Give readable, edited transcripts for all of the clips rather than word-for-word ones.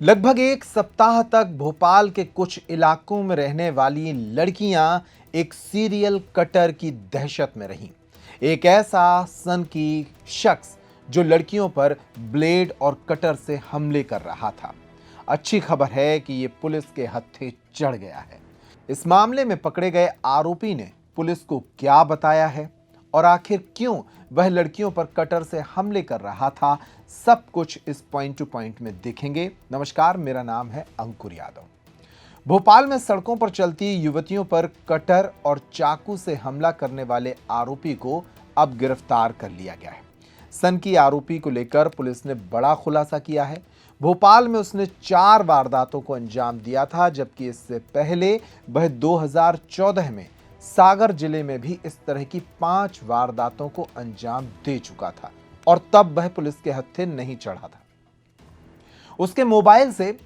लगभग एक सप्ताह तक भोपाल के कुछ इलाकों में रहने वाली लड़कियां एक सीरियल कटर की दहशत में रहीं। एक ऐसा सनकी शख्स जो लड़कियों पर ब्लेड और कटर से हमले कर रहा था। अच्छी खबर है कि ये पुलिस के हत्थे चढ़ गया है। इस मामले में पकड़े गए आरोपी ने पुलिस को क्या बताया है और आखिर क्यों वह लड़कियों पर कटर से हमले कर रहा था, सब कुछ इस पॉइंट टू पॉइंट में देखेंगे। नमस्कार, मेरा नाम है अंकुर यादव। भोपाल में सड़कों पर चलती युवतियों पर कटर और चाकू से हमला करने वाले आरोपी को अब गिरफ्तार कर लिया गया है। सनकी आरोपी को लेकर पुलिस ने बड़ा खुलासा किया है। भोपाल में उसने 4 वारदातों को अंजाम दिया था, जबकि इससे पहले वह 2014 में सागर जिले में भी इस तरह की 5 वारदातों को अंजाम दे चुका था और तब वह पुलिस के हत्थे नहीं चढ़ा था। उसके मोबाइल से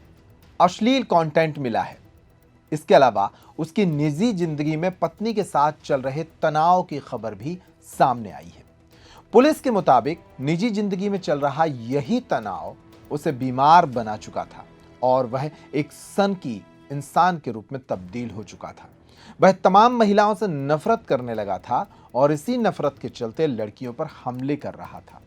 अश्लील कंटेंट मिला है। इसके अलावा उसकी निजी जिंदगी में पत्नी के साथ चल रहे तनाव की खबर भी सामने आई है। पुलिस के मुताबिक निजी जिंदगी में चल रहा यही तनाव उसे बीमार बना चुका था और वह एक सनकी इंसान के रूप में तब्दील हो चुका था। वह तमाम महिलाओं से नफरत करने लगा था और इसी नफरत के चलते लड़कियों पर हमले कर रहा था।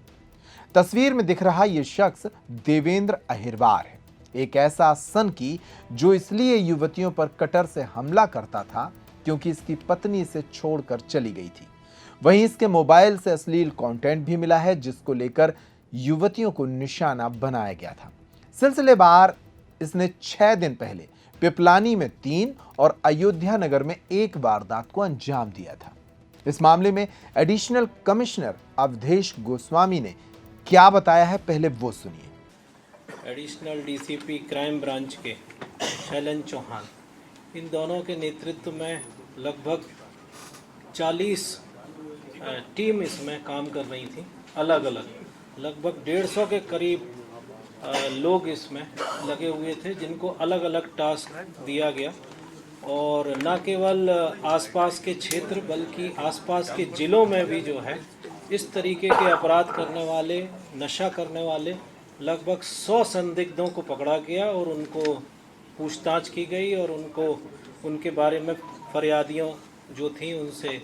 तस्वीर में दिख रहा यह शख्स देवेंद्र अहिरवार है, एक ऐसा सनकी जो इसलिए युवतियों पर कटर से हमला करता था क्योंकि इसकी पत्नी इसे छोड़कर चली गई थी। वहीं इसके मोबाइल से अश्लील कंटेंट भी मिला है, जिसको लेकर युवतियों को निशाना बनाया गया था। सिलसिलेवार इसने 6 दिन पहले पिपलानी में 3 और अयोध्या नगर में 1 वारदात को अंजाम दिया था। इस मामले में एडिशनल कमिश्नर अवधेश गोस्वामी ने क्या बताया है, पहले वो सुनिए। एडिशनल डीसीपी क्राइम ब्रांच के शैलन चौहान, इन दोनों के नेतृत्व में लगभग 40 टीम इसमें काम कर रही थी। अलग अलग लगभग 150 के करीब लोग इसमें लगे हुए थे, जिनको अलग अलग टास्क दिया गया और न केवल आसपास के क्षेत्र बल्कि आसपास के ज़िलों में भी जो है इस तरीके के अपराध करने वाले, नशा करने वाले लगभग 100 संदिग्धों को पकड़ा गया और उनको पूछताछ की गई और उनके बारे में फरियादियों जो थी उनसे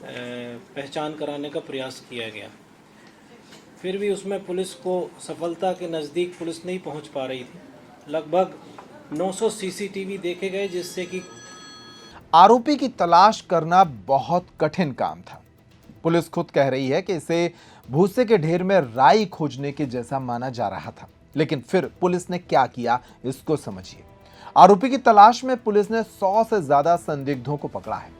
पहचान कराने का प्रयास किया गया। फिर भी उसमें पुलिस को सफलता के नज़दीक पुलिस नहीं पहुंच पा रही थी। लगभग 900 सीसीटीवी देखे गए, जिससे कि आरोपी की तलाश करना बहुत कठिन काम था। पुलिस खुद कह रही है कि इसे भूसे के ढेर में राई खोजने के जैसा माना जा रहा था। लेकिन फिर पुलिस ने क्या किया, इसको समझिए। आरोपी की तलाश में पुलिस ने 100 से ज्यादा संदिग्धों को पकड़ा है,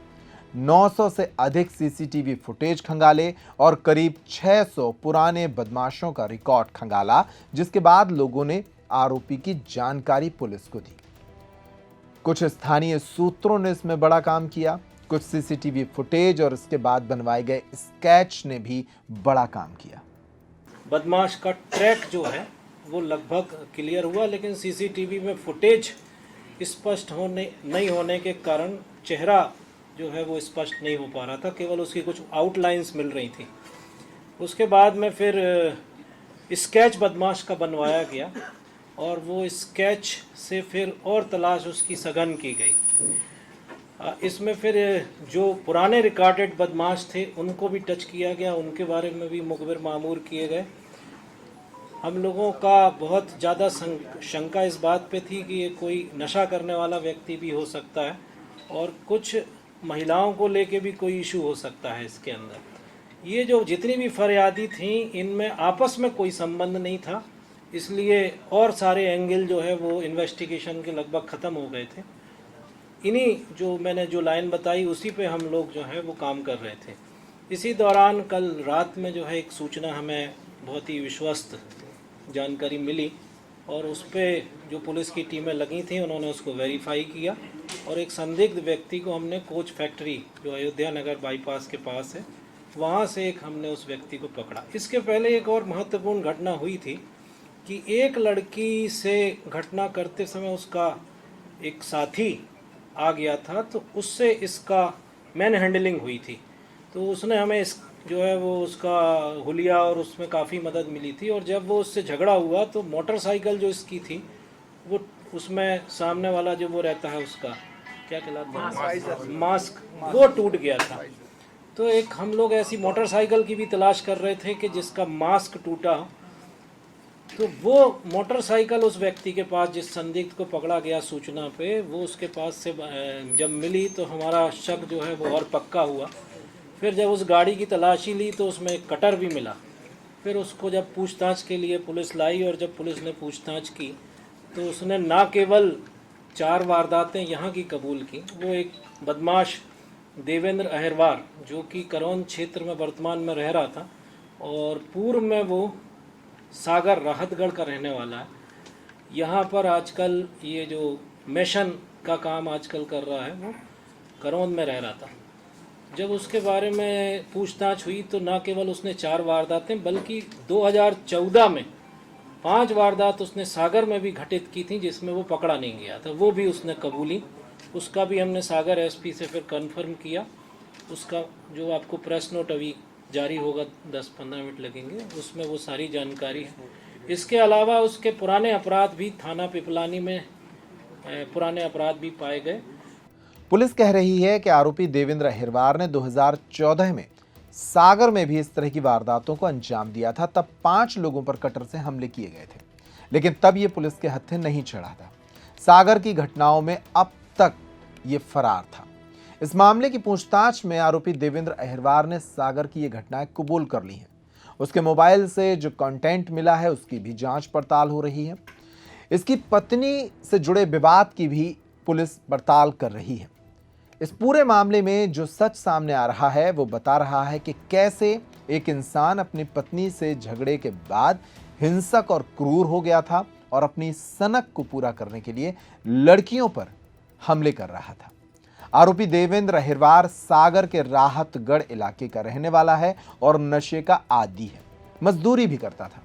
900 से अधिक सीसीटीवी फुटेज खंगाले और करीब 600 पुराने बदमाशों का रिकॉर्ड खंगाला, जिसके बाद लोगों ने आरोपी की जानकारी पुलिस को दी। कुछ स्थानीय सूत्रों ने इसमें बड़ा काम किया। कुछ सीसीटीवी फुटेज और इसके बाद बनवाए गए स्केच ने भी बड़ा काम किया। बदमाश का ट्रैक जो है वो लगभग क्लियर हुआ, लेकिन सीसीटीवी में फुटेज स्पष्ट नहीं होने के कारण चेहरा जो है वो स्पष्ट नहीं हो पा रहा था, केवल उसकी कुछ आउटलाइंस मिल रही थी। उसके बाद में फिर स्केच बदमाश का बनवाया गया और वो स्केच से फिर और तलाश उसकी सघन की गई। इसमें फिर जो पुराने रिकॉर्डेड बदमाश थे उनको भी टच किया गया, उनके बारे में भी मुखबिर मामूर किए गए। हम लोगों का बहुत ज़्यादा शंका इस बात पे थी कि ये कोई नशा करने वाला व्यक्ति भी हो सकता है और कुछ महिलाओं को लेके भी कोई इशू हो सकता है इसके अंदर। ये जो जितनी भी फरियादी थी इनमें आपस में कोई संबंध नहीं था, इसलिए और सारे एंगल जो है वो इन्वेस्टिगेशन के लगभग ख़त्म हो गए थे। इन्हीं जो मैंने जो लाइन बताई उसी पे हम लोग जो है वो काम कर रहे थे। इसी दौरान कल रात में जो है एक सूचना हमें बहुत ही विश्वस्त जानकारी मिली और उस पर जो पुलिस की टीमें लगी थी उन्होंने उसको वेरीफाई किया और एक संदिग्ध व्यक्ति को हमने कोच फैक्ट्री जो अयोध्या नगर बाईपास के पास है वहाँ से हमने उस व्यक्ति को पकड़ा। इसके पहले एक और महत्वपूर्ण घटना हुई थी कि एक लड़की से घटना करते समय उसका एक साथी आ गया था, तो उससे इसका मैन हैंडलिंग हुई थी। तो उसने हमें जो है वो उसका हुलिया और उसमें काफ़ी मदद मिली थी और जब वो उससे झगड़ा हुआ तो मोटरसाइकिल जो इसकी थी वो उसमें सामने वाला जो वो रहता है उसका क्या कहलाता है, मास्क, वो टूट गया था। तो एक हम लोग ऐसी मोटरसाइकिल की भी तलाश कर रहे थे कि जिसका मास्क टूटा हो। तो वो मोटरसाइकिल उस व्यक्ति के पास, जिस संदिग्ध को पकड़ा गया सूचना पे, वो उसके पास से जब मिली तो हमारा शक जो है वो और पक्का हुआ। फिर जब उस गाड़ी की तलाशी ली तो उसमें एक कटर भी मिला। फिर उसको जब पूछताछ के लिए पुलिस लाई और जब पुलिस ने पूछताछ की तो उसने ना केवल 4 वारदातें यहाँ की कबूल की, वो एक बदमाश देवेंद्र अहिरवार जो कि करौन क्षेत्र में वर्तमान में रह रहा था और पूर्व में वो सागर राहतगढ़ का रहने वाला है। यहाँ पर आजकल ये जो मेशन का काम आजकल कर रहा है वो करौन में रह रहा था। जब उसके बारे में पूछताछ हुई तो ना केवल उसने 4 वारदातें बल्कि 2014 में 5 वारदात उसने सागर में भी घटित की थी जिसमें वो पकड़ा नहीं गया था, वो भी उसने कबूली। उसका भी हमने सागर एसपी से फिर कंफर्म किया। उसका जो आपको प्रेस नोट अभी जारी होगा 10-15 मिनट लगेंगे, उसमें वो सारी जानकारी है। इसके अलावा उसके पुराने अपराध भी थाना पिपलानी में पुराने अपराध भी पाए गए। पुलिस कह रही है कि आरोपी देवेंद्र अहिरवार ने 2014 में सागर में भी इस तरह की वारदातों को अंजाम दिया था। तब 5 लोगों पर कटर से हमले किए गए थे, लेकिन तब ये पुलिस के हत्थे नहीं चढ़ा था। सागर की घटनाओं में अब तक ये फरार था। इस मामले की पूछताछ में आरोपी देवेंद्र अहिरवार ने सागर की ये घटनाएं कबूल कर ली हैं। उसके मोबाइल से जो कंटेंट मिला है उसकी भी जांच पड़ताल हो रही है। इसकी पत्नी से जुड़े विवाद की भी पुलिस पड़ताल कर रही है। इस पूरे मामले में जो सच सामने आ रहा है वो बता रहा है कि कैसे एक इंसान अपनी पत्नी से झगड़े के बाद हिंसक और क्रूर हो गया था और अपनी सनक को पूरा करने के लिए लड़कियों पर हमले कर रहा था। आरोपी देवेंद्र अहिरवार सागर के राहतगढ़ इलाके का रहने वाला है और नशे का आदी है, मजदूरी भी करता था।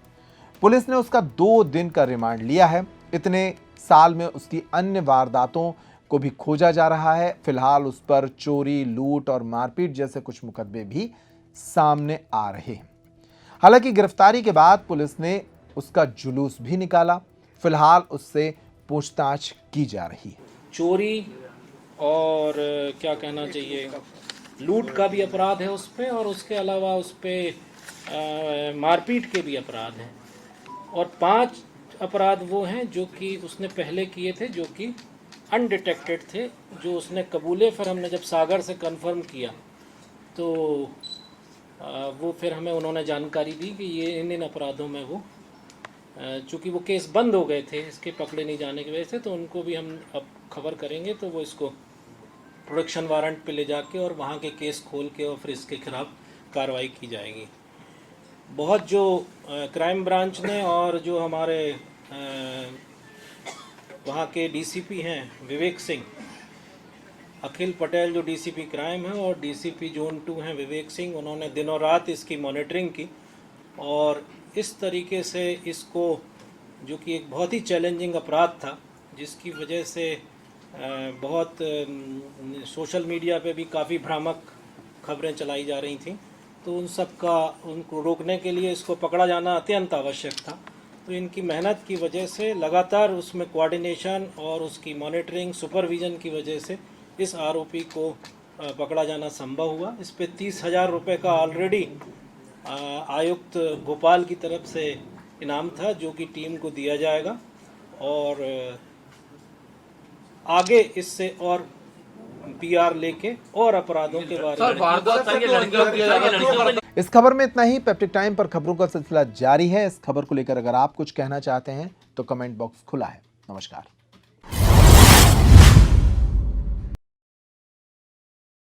पुलिस ने उसका 2 दिन का रिमांड लिया है। इतने साल में उसकी अन्य वारदातों को भी खोजा जा रहा है। फिलहाल उस पर चोरी, लूट और मारपीट जैसे कुछ मुकदमे भी सामने आ रहे हैं। हालांकि गिरफ्तारी के बाद पुलिस ने उसका जुलूस भी निकाला। फिलहाल उससे पूछताछ की जा रही है। चोरी और क्या कहना चाहिए, लूट का भी अपराध है उस पे, और उसके अलावा उस पे मारपीट के भी अपराध हैं। और 5 अपराध वो हैं जो कि उसने पहले किए थे, जो कि अनडिटेक्टेड थे, जो उसने कबूले। फिर हमने जब सागर से कंफर्म किया तो वो फिर हमें उन्होंने जानकारी दी कि ये इन अपराधों में वो चूँकि वो केस बंद हो गए थे इसके पकड़े नहीं जाने की वजह से, तो उनको भी हम अब खबर करेंगे तो वो इसको प्रोडक्शन वारंट पे ले जाके और वहाँ के केस खोल के और फिर इसके खिलाफ कार्रवाई की जाएगी। बहुत जो क्राइम ब्रांच ने और जो हमारे वहाँ के डीसीपी हैं विवेक सिंह, अखिल पटेल जो डीसीपी क्राइम है, और डीसीपी जोन 2 हैं विवेक सिंह, उन्होंने दिनों रात इसकी मॉनिटरिंग की और इस तरीके से इसको, जो कि एक बहुत ही चैलेंजिंग अपराध था जिसकी वजह से बहुत सोशल मीडिया पे भी काफ़ी भ्रामक खबरें चलाई जा रही थी, तो उन सब का उनको रोकने के लिए इसको पकड़ा जाना अत्यंत आवश्यक था। तो इनकी मेहनत की वजह से लगातार उसमें कोऑर्डिनेशन और उसकी मॉनिटरिंग सुपरविज़न की वजह से इस आरोपी को पकड़ा जाना संभव हुआ। इस पे 30,000 रुपये का ऑलरेडी आयुक्त भोपाल की तरफ से इनाम था जो कि टीम को दिया जाएगा और आगे इससे और पीआर लेके और अपराधों के बारे में। इस खबर में इतना ही। पेप्टिक टाइम पर खबरों का सिलसिला जारी है। इस खबर को लेकर अगर आप कुछ कहना चाहते हैं तो कमेंट बॉक्स खुला है। नमस्कार।